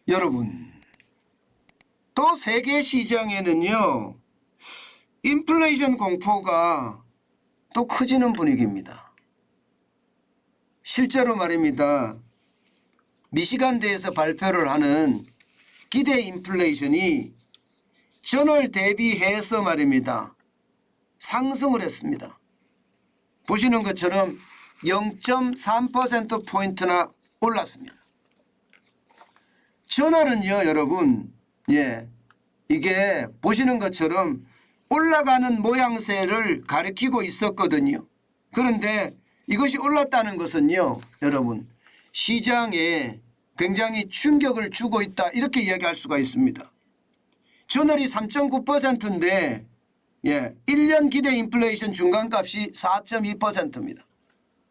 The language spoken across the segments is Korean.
여러분, 또 세계 시장에는요, 인플레이션 공포가 또 커지는 분위기입니다. 실제로 말입니다. 미시간대에서 발표를 하는 기대 인플레이션이 전월 대비해서 말입니다. 상승을 했습니다. 보시는 것처럼 0.3%포인트나 올랐습니다. 전월은요, 여러분, 이게 보시는 것처럼 올라가는 모양새를 가리키고 있었거든요. 그런데 이것이 올랐다는 것은요, 여러분, 시장에 굉장히 충격을 주고 있다, 이렇게 이야기할 수가 있습니다. 전월이 3.9%인데 1년 기대 인플레이션 중간값이 4.2%입니다.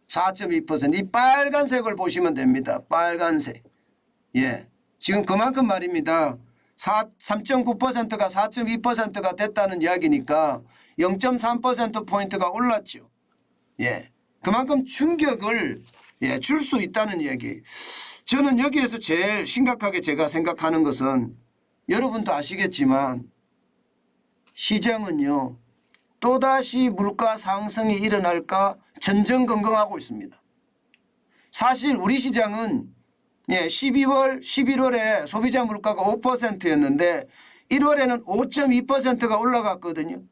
4.2%. 이 빨간색을 보시면 됩니다. 빨간색. 지금 그만큼 말입니다. 3.9%가 4.2%가 됐다는 이야기니까 0.3%포인트가 올랐죠. 그만큼 충격을 줄 수 있다는 이야기. 저는 여기에서 제일 심각하게 제가 생각하는 것은 여러분도 아시겠지만 시장은요, 또다시 물가 상승이 일어날까 전전긍긍하고 있습니다. 사실 우리 시장은 12월, 11월에 소비자 물가가 5%였는데 1월에는 5.2%가 올라갔거든요.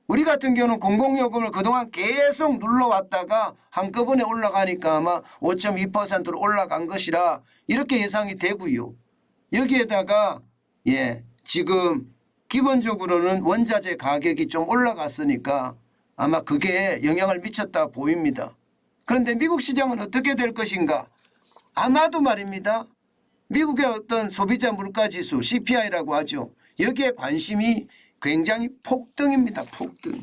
우리 같은 경우는 공공요금을 그동안 계속 눌러왔다가 한꺼번에 올라가니까 아마 5.2%로 올라간 것이라 이렇게 예상이 되고요. 여기에다가 지금 기본적으로는 원자재 가격이 좀 올라갔으니까 아마 그게 영향을 미쳤다 보입니다. 그런데 미국 시장은 어떻게 될 것인가? 아마도 말입니다. 미국의 어떤 소비자 물가지수 CPI라고 하죠. 여기에 관심이 굉장히 폭등입니다. 폭등.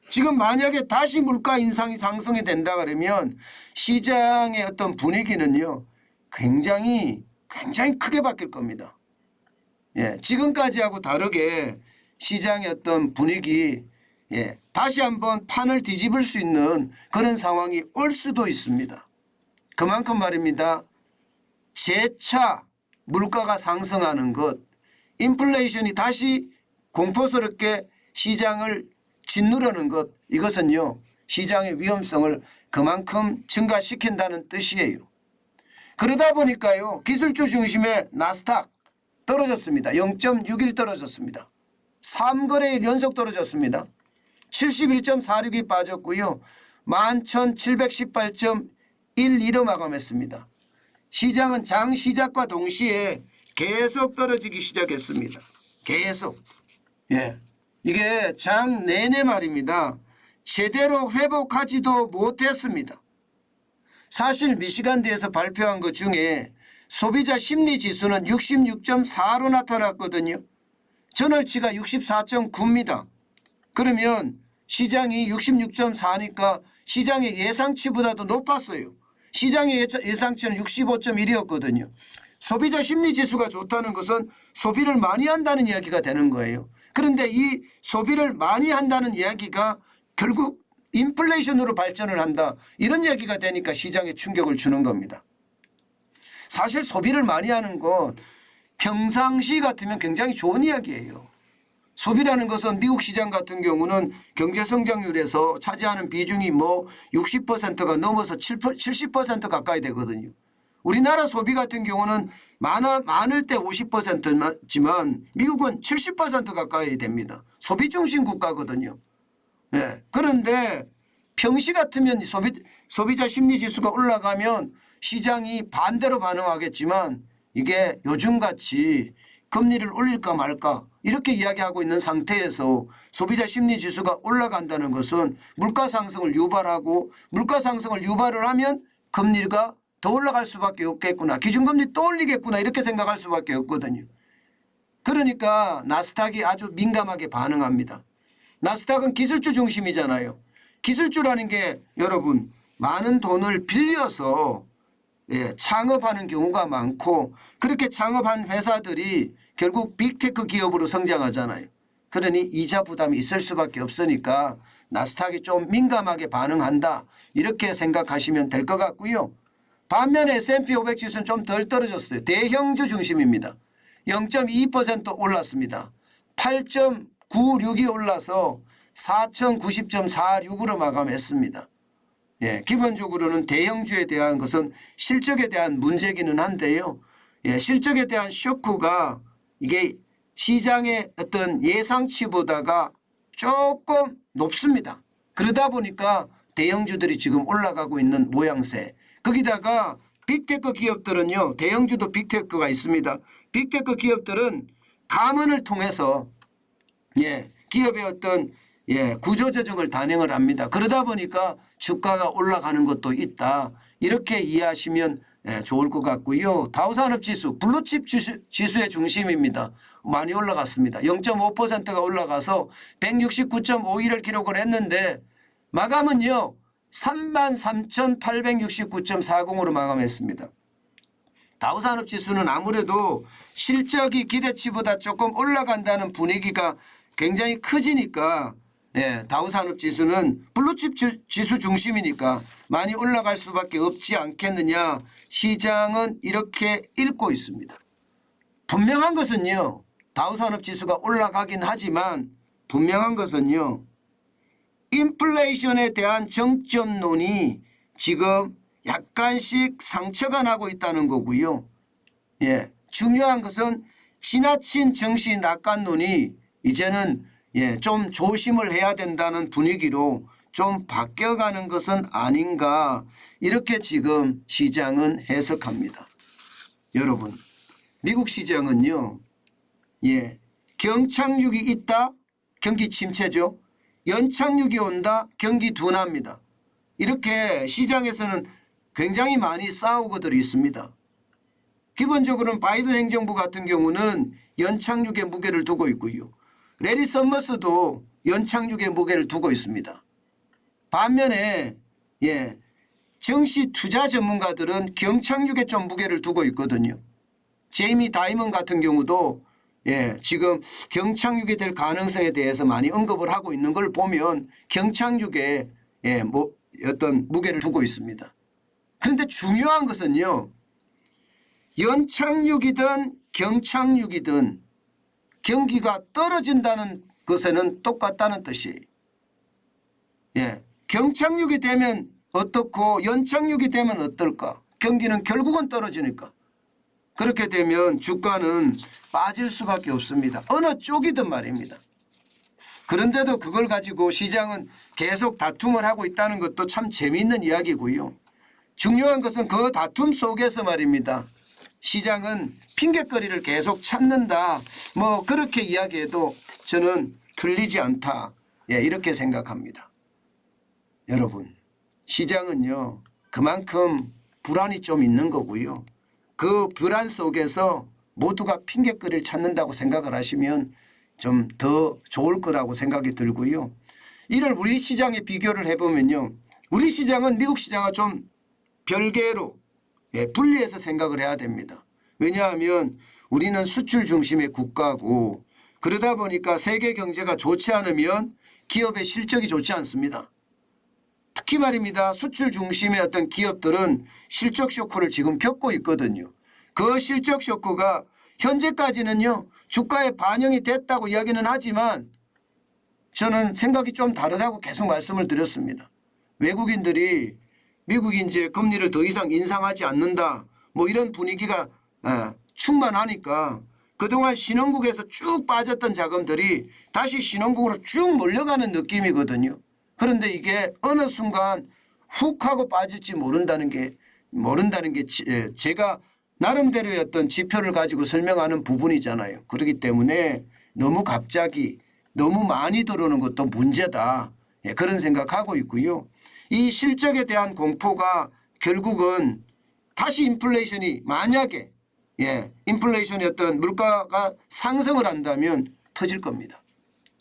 지금 만약에 다시 물가 인상이 상승이 된다 그러면 시장의 어떤 분위기는요, 굉장히 크게 바뀔 겁니다. 지금까지하고 다르게 시장의 어떤 분위기, 다시 한번 판을 뒤집을 수 있는 그런 상황이 올 수도 있습니다. 그만큼 말입니다. 재차 물가가 상승하는 것, 인플레이션이 다시 공포스럽게 시장을 짓누르는 것, 이것은요, 시장의 위험성을 그만큼 증가시킨다는 뜻이에요. 그러다 보니까요, 기술주 중심의 나스닥 떨어졌습니다. 0.61 떨어졌습니다. 3거래일 연속 떨어졌습니다. 71.46이 빠졌고요. 11,718.12로 마감했습니다. 시장은 장 시작과 동시에 계속 떨어지기 시작했습니다. 계속. 이게 장 내내 말입니다. 제대로 회복하지도 못했습니다. 사실 미시간대에서 발표한 것 중에 소비자 심리지수는 66.4로 나타났거든요. 전월치가 64.9입니다. 그러면 시장이 66.4니까 시장의 예상치보다도 높았어요. 시장의 예상치는 65.1이었거든요. 소비자 심리지수가 좋다는 것은 소비를 많이 한다는 이야기가 되는 거예요. 그런데 이 소비를 많이 한다는 이야기가 결국 인플레이션으로 발전을 한다, 이런 이야기가 되니까 시장에 충격을 주는 겁니다. 사실 소비를 많이 하는 것 평상시 같으면 굉장히 좋은 이야기예요. 소비라는 것은 미국 시장 같은 경우는 경제 성장률에서 차지하는 비중이 60%가 넘어서 70% 가까이 되거든요. 우리나라 소비 같은 경우는 많을 때 50%지만 미국은 70% 가까이 됩니다. 소비 중심 국가거든요. 그런데 평시 같으면 소비자 심리지수가 올라가면 시장이 반대로 반응하겠지만 이게 요즘같이 금리를 올릴까 말까 이렇게 이야기하고 있는 상태에서 소비자 심리지수가 올라간다는 것은 물가 상승을 유발하고, 물가 상승을 유발을 하면 금리가 더 올라갈 수밖에 없겠구나, 기준금리 또 올리겠구나, 이렇게 생각할 수밖에 없거든요. 그러니까 나스닥이 아주 민감하게 반응합니다. 나스닥은 기술주 중심이잖아요. 기술주라는 게 여러분 많은 돈을 빌려서 창업하는 경우가 많고, 그렇게 창업한 회사들이 결국 빅테크 기업으로 성장하잖아요. 그러니 이자 부담이 있을 수밖에 없으니까 나스닥이 좀 민감하게 반응한다, 이렇게 생각하시면 될 것 같고요. 반면에 S&P 500 지수는 좀 덜 떨어졌어요. 대형주 중심입니다. 0.2% 올랐습니다. 8.96이 올라서 4090.46으로 마감했습니다. 예, 기본적으로는 대형주에 대한 것은 실적에 대한 문제기는 한데요. 예, 실적에 대한 쇼크가 이게 시장의 어떤 예상치보다가 조금 높습니다. 그러다 보니까 대형주들이 지금 올라가고 있는 모양새. 거기다가 빅테크 기업들은요. 대형주도 빅테크가 있습니다. 빅테크 기업들은 감원을 통해서 기업의 어떤 구조조정을 단행을 합니다. 그러다 보니까 주가가 올라가는 것도 있다. 이렇게 이해하시면 좋을 것 같고요. 다우산업지수 블루칩 지수의 중심입니다. 많이 올라갔습니다. 0.5%가 올라가서 169.51을 기록을 했는데 마감은요. 33,869.40으로 마감했습니다. 다우산업지수는 아무래도 실적이 기대치보다 조금 올라간다는 분위기가 굉장히 커지니까 다우산업지수는 블루칩 지수 중심이니까 많이 올라갈 수밖에 없지 않겠느냐. 시장은 이렇게 읽고 있습니다. 분명한 것은요. 다우산업지수가 올라가긴 하지만 분명한 것은요. 인플레이션에 대한 정점론이 지금 약간씩 상처가 나고 있다는 거고요. 중요한 것은 지나친 정신 낙관론이 이제는 좀 조심을 해야 된다는 분위기로 좀 바뀌어가는 것은 아닌가 이렇게 지금 시장은 해석합니다. 여러분 미국 시장은요. 경착륙이 있다. 경기 침체죠. 연착륙이 온다. 경기 둔화입니다. 이렇게 시장에서는 굉장히 많이 싸우고들 있습니다. 기본적으로는 바이든 행정부 같은 경우는 연착륙에 무게를 두고 있고요. 레리 서머스도 연착륙에 무게를 두고 있습니다. 반면에 정시 투자 전문가들은 경착륙에 좀 무게를 두고 있거든요. 제이미 다이먼 같은 경우도 지금 경착륙이 될 가능성에 대해서 많이 언급을 하고 있는 걸 보면 경착륙에 어떤 무게를 두고 있습니다. 그런데 중요한 것은요. 연착륙이든 경착륙이든 경기가 떨어진다는 것에는 똑같다는 뜻이에요. 경착륙이 되면 어떻고 연착륙이 되면 어떨까? 경기는 결국은 떨어지니까. 그렇게 되면 주가는 빠질 수밖에 없습니다. 어느 쪽이든 말입니다. 그런데도 그걸 가지고 시장은 계속 다툼을 하고 있다는 것도 참 재미있는 이야기고요. 중요한 것은 그 다툼 속에서 말입니다. 시장은 핑계거리를 계속 찾는다. 뭐 그렇게 이야기해도 저는 틀리지 않다. 이렇게 생각합니다. 여러분 시장은요. 그만큼 불안이 좀 있는 거고요. 그 불안 속에서 모두가 핑계거리를 찾는다고 생각을 하시면 좀 더 좋을 거라고 생각이 들고요. 이를 우리 시장에 비교를 해보면요. 우리 시장은 미국 시장과 좀 별개로 분리해서 생각을 해야 됩니다. 왜냐하면 우리는 수출 중심의 국가고 그러다 보니까 세계 경제가 좋지 않으면 기업의 실적이 좋지 않습니다. 특히 말입니다. 수출 중심의 어떤 기업들은 실적 쇼크를 지금 겪고 있거든요. 그 실적 쇼크가 현재까지는요. 주가에 반영이 됐다고 이야기는 하지만 저는 생각이 좀 다르다고 계속 말씀을 드렸습니다. 외국인들이 미국이 이제 금리를 더 이상 인상하지 않는다. 뭐 이런 분위기가 충만하니까 그동안 신흥국에서 쭉 빠졌던 자금들이 다시 신흥국으로 쭉 몰려가는 느낌이거든요. 그런데 이게 어느 순간 훅 하고 빠질지 모른다는 게 제가 나름대로의 어떤 지표를 가지고 설명하는 부분이잖아요. 그렇기 때문에 너무 갑자기 너무 많이 들어오는 것도 문제다. 그런 생각하고 있고요. 이 실적에 대한 공포가 결국은 다시 인플레이션이 만약에 인플레이션의 어떤 물가가 상승을 한다면 터질 겁니다.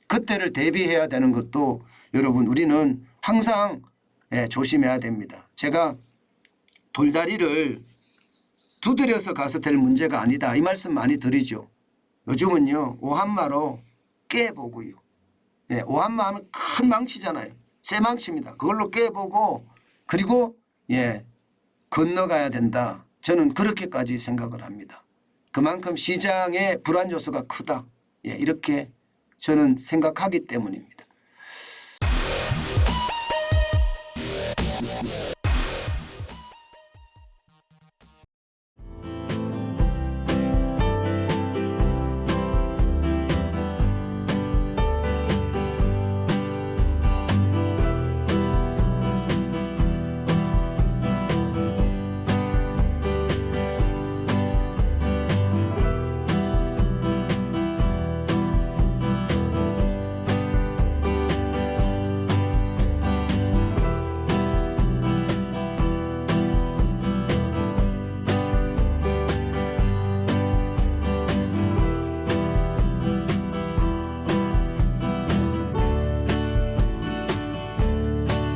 그때를 대비해야 되는 것도 여러분 우리는 항상 조심해야 됩니다. 제가 돌다리를 두드려서 가서 될 문제가 아니다. 이 말씀 많이 드리죠. 요즘은요. 오한마로 깨보고요. 오한마 하면 큰 망치잖아요. 쇠 망치입니다. 그걸로 깨보고 그리고 건너가야 된다. 저는 그렇게까지 생각을 합니다. 그만큼 시장의 불안 요소가 크다. 예, 이렇게 저는 생각하기 때문입니다.